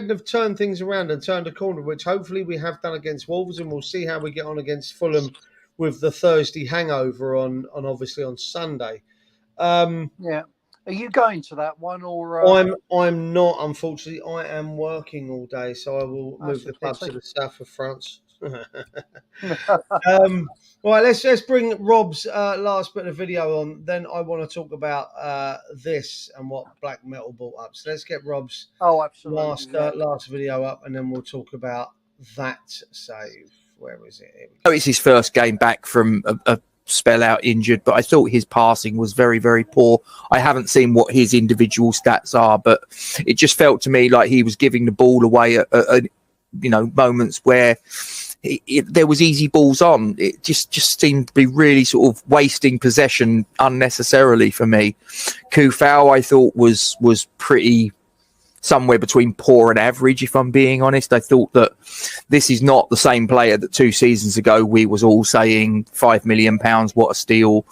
S1: have turned things around and turned a corner, which hopefully we have done against Wolves, and we'll see how we get on against Fulham with the Thursday hangover on obviously on Sunday.
S3: Yeah. Are you going to that one or?
S1: I'm not, unfortunately. I am working all day, so I will move the club to the south of France. All right, let's bring Rob's last bit of video on. Then I want to talk about this and what Black Metal brought up. So let's get Rob's last video up, and then we'll talk about that save. Where is it?
S2: It's his first game back from a spell out injured, but I thought his passing was very, very poor. I haven't seen what his individual stats are, but it just felt to me like he was giving the ball away at moments where there was easy balls on. It just seemed to be really sort of wasting possession unnecessarily for me. Kufau, I thought was pretty somewhere between poor and average, if I'm being honest. I thought that this is not the same player that 2 seasons ago we was all saying £5 million, what a steal,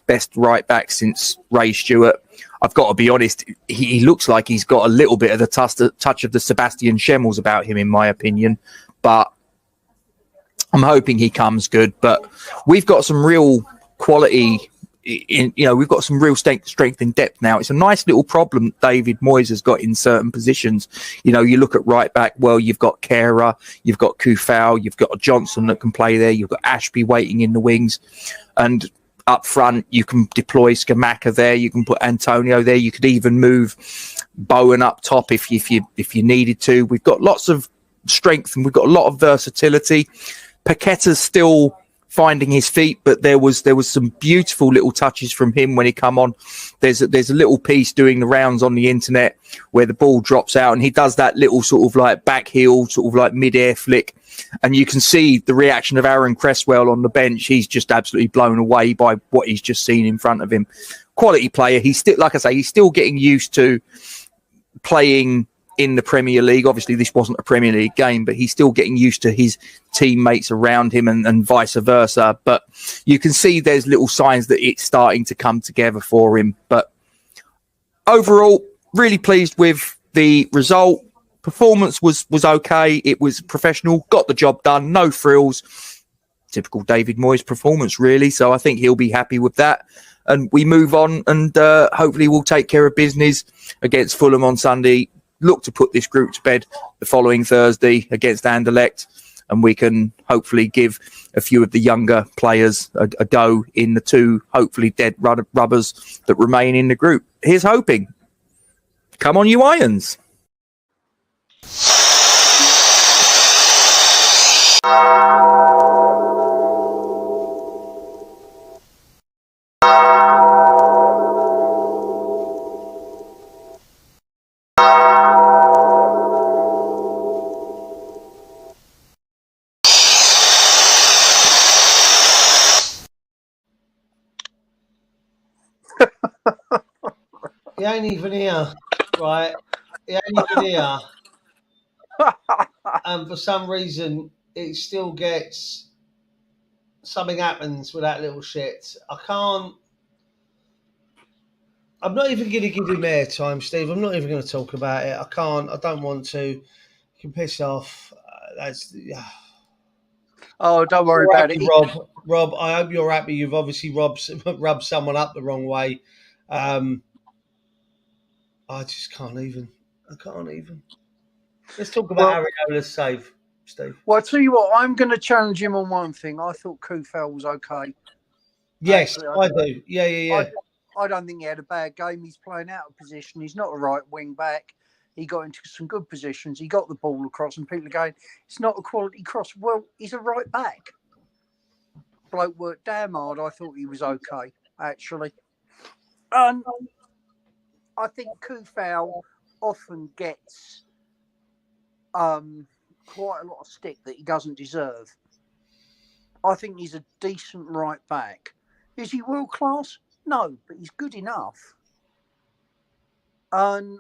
S2: best right back since Ray Stewart. I've got to be honest, he looks like he's got a little bit of the touch of the Sebastian Schemmels about him, in my opinion, but I'm hoping he comes good. But we've got some real quality we've got some real strength in depth now. It's a nice little problem David Moyes has got in certain positions. You know, you look at right back, well, you've got Kehrer, you've got Kufau, you've got a Johnson that can play there, you've got Ashby waiting in the wings, and up front you can deploy Scamacca there, you can put Antonio there, you could even move Bowen up top if you needed to. We've got lots of strength and we've got a lot of versatility. Paqueta's still finding his feet, but there was some beautiful little touches from him when he come on. There's a little piece doing the rounds on the internet where the ball drops out and he does that little sort of like back heel, sort of like mid-air flick, and you can see the reaction of Aaron Cresswell on the bench. He's just absolutely blown away by what he's just seen in front of him. Quality player. He's still, like I say, he's still getting used to playing in the Premier League. Obviously, this wasn't a Premier League game, but he's still getting used to his teammates around him and vice versa. But you can see there's little signs that it's starting to come together for him. But overall, really pleased with the result. Performance was okay. It was professional, got the job done, no frills. Typical David Moyes performance, really. So I think he'll be happy with that. And we move on and hopefully we'll take care of business against Fulham on Sunday. Look to put this group to bed the following Thursday against Anderlecht, and we can hopefully give a few of the younger players a go in the 2 hopefully dead rubbers that remain in the group. Here's hoping. Come on, you Irons.
S1: He ain't even here, right? He ain't even here. And for some reason, it still gets something happens with that little shit. I can't. I'm not even going to give him airtime, Steve. I'm not even going to talk about it. I can't. I don't want to. You can piss off. That's.
S3: Oh, don't worry
S1: You're
S3: about
S1: happy,
S3: it.
S1: Rob. Rob, I hope you're happy. You've obviously rubbed someone up the wrong way. I just can't even. I can't even. Let's talk about Areola's save, Steve.
S3: Well, I tell you what, I'm going to challenge him on one thing. I thought Kufel was okay.
S1: Yes,
S3: Actually,
S1: I do. Yeah.
S3: I don't think he had a bad game. He's playing out of position. He's not a right wing back. He got into some good positions. He got the ball across, and people are going, it's not a quality cross. Well, he's a right back. Bloke worked damn hard. I thought he was okay, actually. I think Kufel often gets quite a lot of stick that he doesn't deserve. I think he's a decent right back. Is he world class? No, but he's good enough. And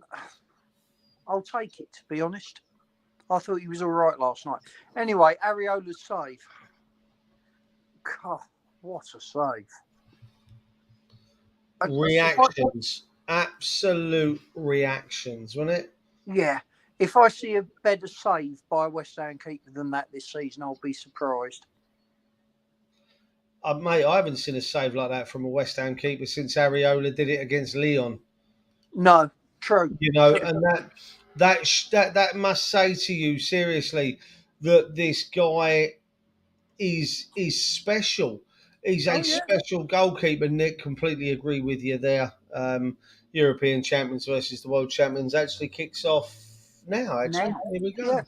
S3: I'll take it, to be honest. I thought he was all right last night. Anyway, Areola's save. God, what a save.
S1: Reactions. Absolute reactions, wasn't it?
S3: Yeah. If I see a better save by a West Ham keeper than that this season, I'll be surprised.
S1: Mate, I haven't seen a save like that from a West Ham keeper since Areola did it against Leon.
S3: No, true.
S1: You know, and that must say to you seriously that this guy is special. He's a special goalkeeper. Nick, completely agree with you there. European champions versus the world champions actually kicks off now. Actually, here we go.
S3: Yeah.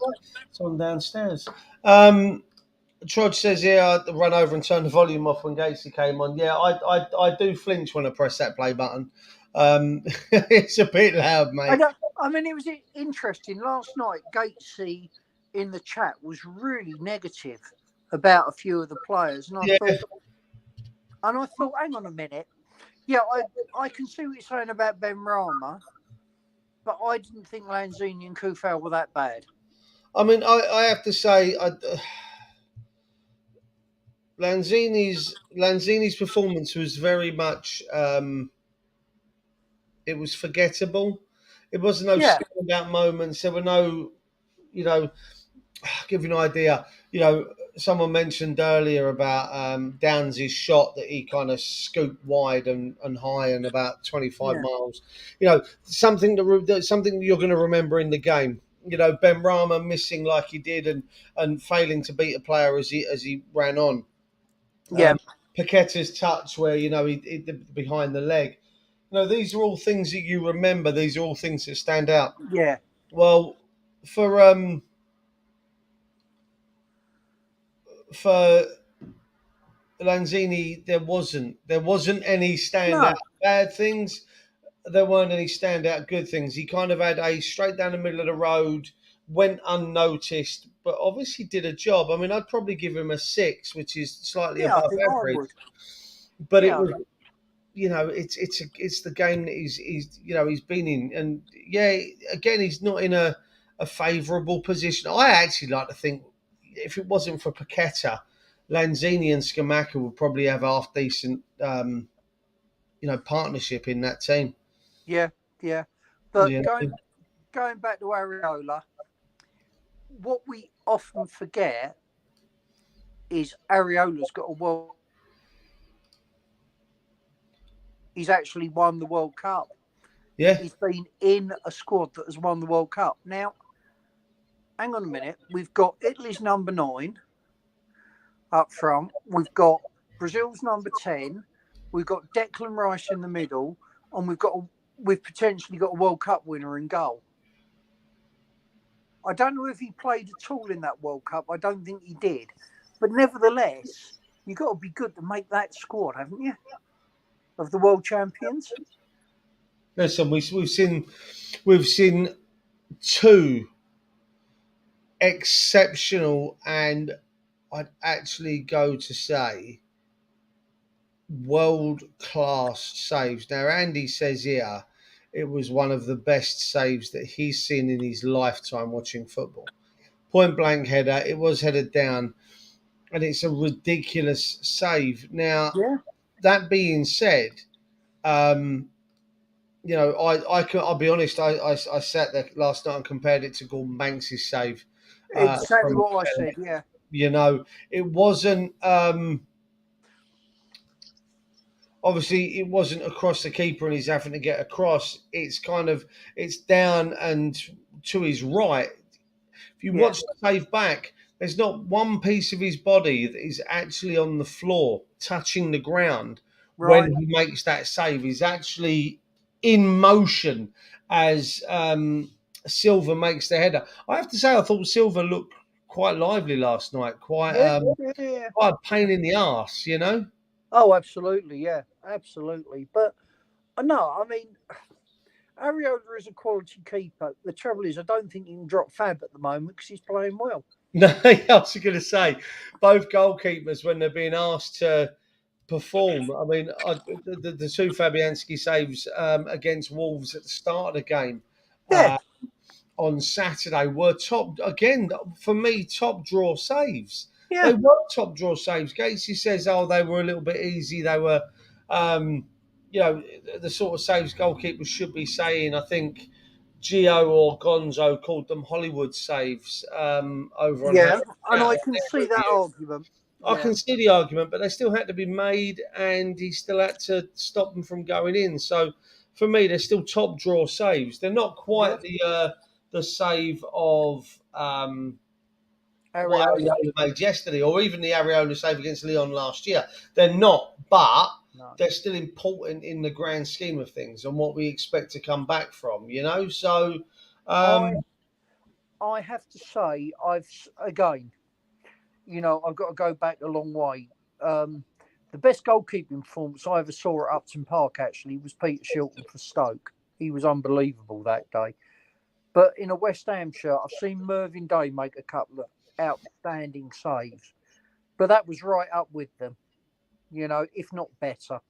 S1: It's on downstairs. Trod says, "Yeah, I run over and turn the volume off when Gatesy came on." Yeah, I do flinch when I press that play button. It's a bit loud, mate.
S3: I mean, it was interesting last night. Gatesy in the chat was really negative about a few of the players, and I thought, hang on a minute. Yeah, I can see what you're saying about Ben Rama, but I didn't think Lanzini and Kufel were that bad.
S1: I mean, I have to say, Lanzini's performance was very much it was forgettable. It wasn't no standout moments. There were no, give you an idea. Someone mentioned earlier about Downs' shot that he kind of scooped wide and high and about 25 miles. Something that you're going to remember in the game. Ben Rama missing like he did and failing to beat a player as he ran on.
S3: Yeah.
S1: Paqueta's touch where, he behind the leg. These are all things that you remember. These are all things that stand out.
S3: Yeah.
S1: Well, for Lanzini, there wasn't any standout bad things. There weren't any standout good things. He kind of had a straight down the middle of the road, went unnoticed, but obviously did a job. I mean, I'd probably give him a 6, which is slightly above average. But it was, it's the game that he's been in, and again, he's not in a favourable position. I actually like to think if it wasn't for Paqueta, Lanzini and Scamacca would probably have half decent, partnership in that team.
S3: Yeah. But going back to Areola, what we often forget is Areola's got a world. He's actually won the World Cup.
S1: Yeah.
S3: He's been in a squad that has won the World Cup. Now, hang on a minute. We've got Italy's number 9 up front. We've got Brazil's number 10. We've got Declan Rice in the middle. And we've potentially got a World Cup winner in goal. I don't know if he played at all in that World Cup. I don't think he did. But nevertheless, you've got to be good to make that squad, haven't you? Of the world champions.
S1: Listen, we've seen 2 exceptional, and I'd actually go to say world-class saves. Now, Andy says here it was one of the best saves that he's seen in his lifetime watching football. Point blank header, it was headed down. and it's a ridiculous save. Now,
S3: Yeah.
S1: that being said, you know, I'll be honest. I sat there last night and compared it to Gordon Banks' save
S3: Exactly
S1: from
S3: what I
S1: Pele.
S3: said. Yeah.
S1: You know, it wasn't. Obviously, it wasn't across the keeper and he's having to get across. It's kind of it's down and to his right. If you
S3: Yeah.
S1: watch the save back, there's not one piece of his body that is actually on the floor touching the ground
S3: Right.
S1: when he makes that save. He's actually in motion as Silva makes the header. I have to say, I thought Silva looked quite lively last night.
S3: Yeah. Yeah.
S1: Quite a pain in the arse, you know.
S3: Oh, absolutely. Yeah. Absolutely. But no, I mean, Ariola is a quality keeper. The trouble is, I don't think he can drop Fab at the moment because he's playing well.
S1: No, I was going to say, both goalkeepers when they're being asked to perform. I mean, the two Fabianski saves against Wolves at the start of the game
S3: Yeah.
S1: on Saturday were top again for me. Top draw saves.
S3: Yeah.
S1: They were top draw saves. Gatesy says, "Oh, they were a little bit easy. They were, um, you know, the sort of saves goalkeepers should be saying." I think Gio or Gonzo called them Hollywood saves over on
S3: Yeah. And I
S1: on
S3: can
S1: their
S3: see that
S1: review.
S3: argument.
S1: I
S3: Yeah.
S1: can see the argument, but they still had to be made, and he still had to stop them from going in. So, for me, they're still top draw saves. They're not
S3: Yeah.
S1: quite the save of what
S3: Ariola.
S1: Areola made yesterday, or even the Areola save against Leon last year. They're not, but
S3: No.
S1: they're still important in the grand scheme of things and what we expect to come back from. You know, so
S3: I
S1: um,
S3: I have to say again, I've got to go back a long way. The best goalkeeping performance I ever saw at Upton Park actually was Peter Shilton for Stoke. He was unbelievable that day. But in a West Ham shirt, I've seen Mervyn Day make a couple of outstanding saves. But that was right up with them, if not better.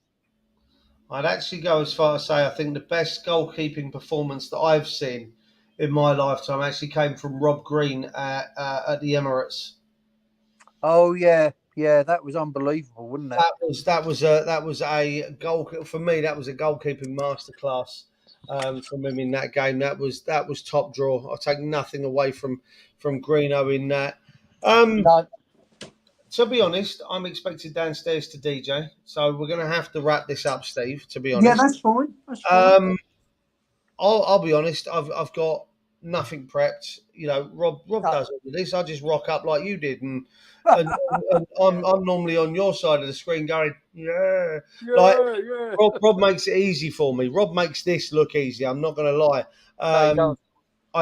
S1: I'd actually go as far as say I think the best goalkeeping performance that I've seen in my lifetime actually came from Rob Green at the Emirates.
S3: Oh yeah, yeah, that was unbelievable, wasn't it?
S1: That was a goal for me. That was a goalkeeping masterclass from him in that game. That was top draw. I take nothing away from Greeno in that. Um,
S3: No,
S1: to be honest, I'm expected downstairs to DJ, so we're going to have to wrap this up, Steve. To be
S3: yeah,
S1: honest.
S3: that's fine. That's fine.
S1: Um, I'll be honest. I've got nothing prepped. You know, Rob
S3: No.
S1: does all of this. I just rock up like you did, and
S3: Yeah,
S1: I'm normally on your side of the screen going, yeah. Like
S3: yeah, yeah.
S1: Rob makes it easy for me. Rob makes this look easy. I'm not going to lie.
S3: No, he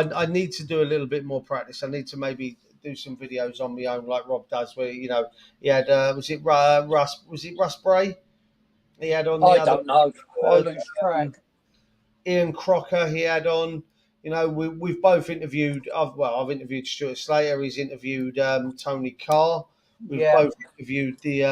S3: does.
S1: I need to do a little bit more practice. I need to maybe do some videos on my own, like Rob does, where he had Russ Bray? He had on the
S3: I
S1: other.
S3: don't know. I
S1: Uh,
S3: lose track.
S1: Ian Crocker he had on. You know, we've both interviewed. I've interviewed Stuart Slater. He's interviewed Tony Carr. We've
S3: Yeah,
S1: both interviewed the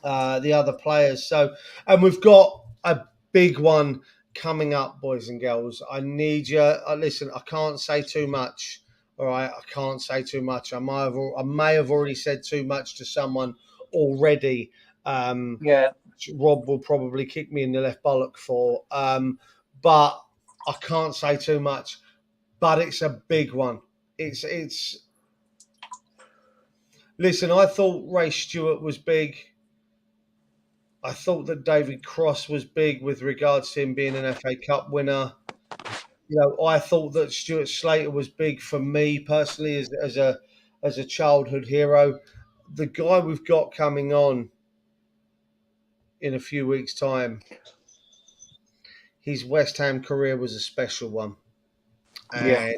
S1: other players. So, and we've got a big one coming up, boys and girls. I need you. Listen, I can't say too much. All right, I can't say too much. I may have already said too much to someone already.
S3: yeah.
S1: Rob will probably kick me in the left bollock for. But I can't say too much. But it's a big one. It's. Listen, I thought Ray Stewart was big. I thought that David Cross was big with regards to him being an FA Cup winner. You know, I thought that Stuart Slater was big for me personally as a childhood hero. The guy we've got coming on in a few weeks' time, his West Ham career was a special one.
S3: Yeah.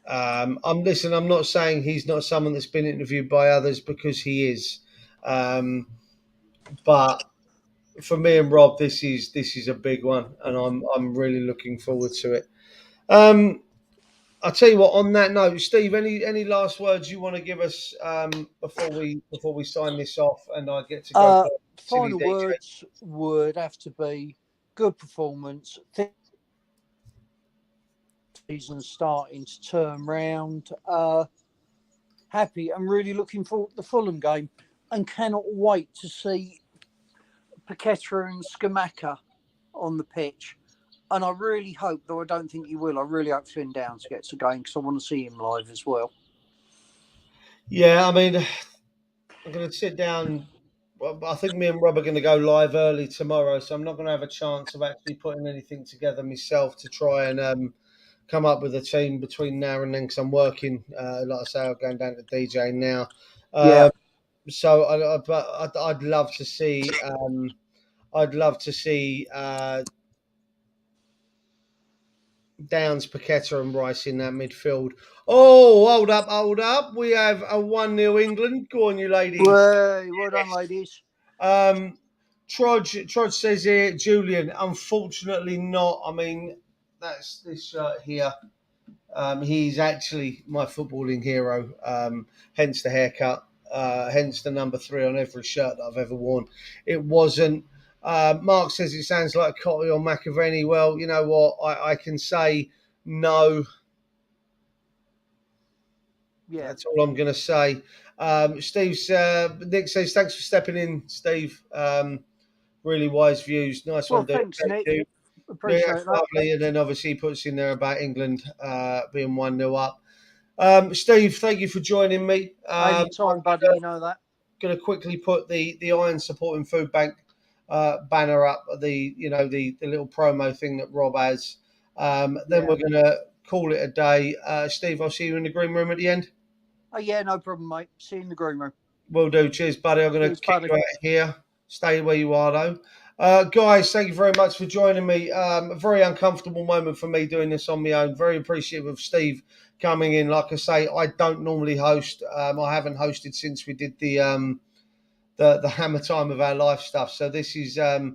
S1: And I'm not saying he's not someone that's been interviewed by others because he is. But for me and Rob, this is a big one, and I'm really looking forward to it. Um, I'll tell you what. On that note, Steve, any last words you want to give us before we sign this off, and I get to go
S3: Uh,
S1: play silly
S3: Final
S1: DJ?
S3: words would have to be good performance. Season starting to turn round. happy and really looking forward to the Fulham game, and cannot wait to see Paqueta and Scamacca on the pitch. And I really hope, though I don't think he will, I really hope Finn Downs gets a game because I want to see him live as well.
S1: Yeah, I mean, I'm going to sit down. Well, I think me and Rob are going to go live early tomorrow, so I'm not going to have a chance of actually putting anything together myself to try and come up with a team between now and then because I'm working. Like I say, I'm going down to DJ now.
S3: Yeah.
S1: So I'd love to see. I'd love to see Downs, Paqueta, and Rice in that midfield. Oh, hold up! We have a 1-0 England. Go on, you ladies.
S3: Well done, ladies.
S1: Trudge says here, Julian. Unfortunately, not. I mean, that's this shirt here. He's actually my footballing hero. Hence the haircut. Hence the number 3 on every shirt that I've ever worn. It wasn't. Mark says it sounds like Cotty or McAvenny. Well, you know what? I can say no.
S3: Yeah.
S1: That's all I'm going to say. Nick says, thanks for stepping in, Steve. Really wise views. Nice
S3: Well,
S1: one, dude.
S3: thanks, Nick.
S1: You.
S3: Appreciate
S1: That's
S3: that.
S1: lovely. And then obviously he puts in there about England being 1-0 up. Steve, thank you for joining me.
S3: Anytime, buddy, you know that.
S1: Going to quickly put the Iron Supporting Food Bank banner up, the little promo thing that Rob has. Then we're going to call it a day. Steve, I'll see you in the green room at the end.
S3: Oh, yeah, no problem, mate. See you in the green room.
S1: Will do. Cheers, buddy. I'm going to kick you out here. Stay where you are, though. Guys, thank you very much for joining me. A very uncomfortable moment for me doing this on my own. Very appreciative of Steve coming in. Like I say, I don't normally host. I haven't hosted since we did the Hammer Time of Our Life stuff. So this is a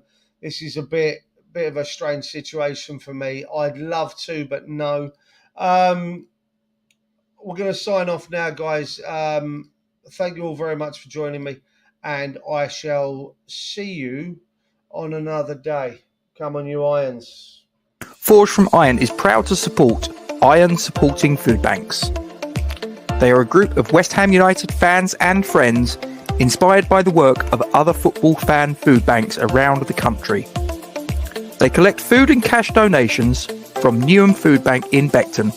S1: bit of a strange situation for me. I'd love to, but no. We're going to sign off now, guys. Thank you all very much for joining me, and I shall see you on another day. Come on, you Irons.
S2: Forge from Iron is proud to support Iron Supporting Food Banks. They are a group of West Ham United fans and friends inspired by the work of other football fan food banks around the country. They collect food and cash donations from Newham Food Bank in Beckton,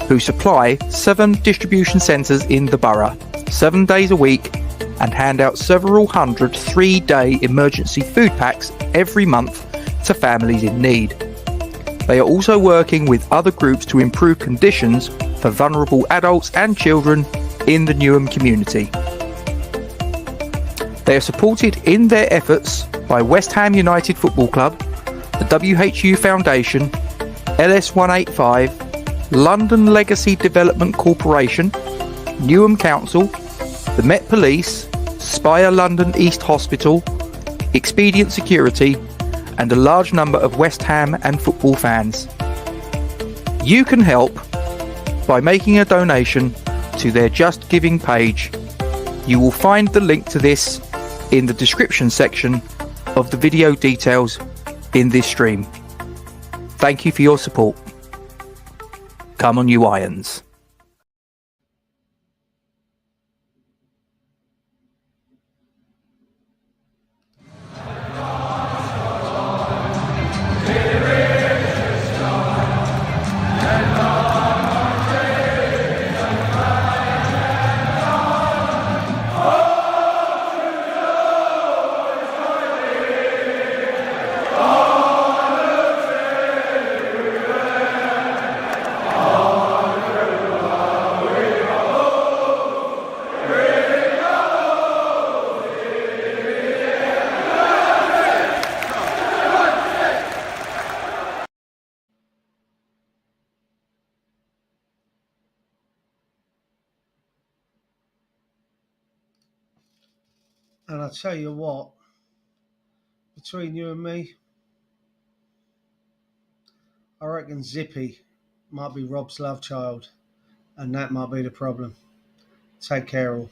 S2: who supply 7 distribution centres in the borough, 7 days a week, and hand out several hundred 3-day emergency food packs every month to families in need. They are also working with other groups to improve conditions for vulnerable adults and children in the Newham community. They are supported in their efforts by West Ham United Football Club, the WHU Foundation, LS185, London Legacy Development Corporation, Newham Council, the Met Police, Spire London East Hospital, Expedient Security, and a large number of West Ham and football fans. You can help by making a donation to their Just Giving page. You will find the link to this in the description section of the video details in this stream. Thank you for your support. Come on, you Irons.
S1: And I tell you what, between you and me, I reckon Zippy might be Rob's love child, and that might be the problem. Take care all.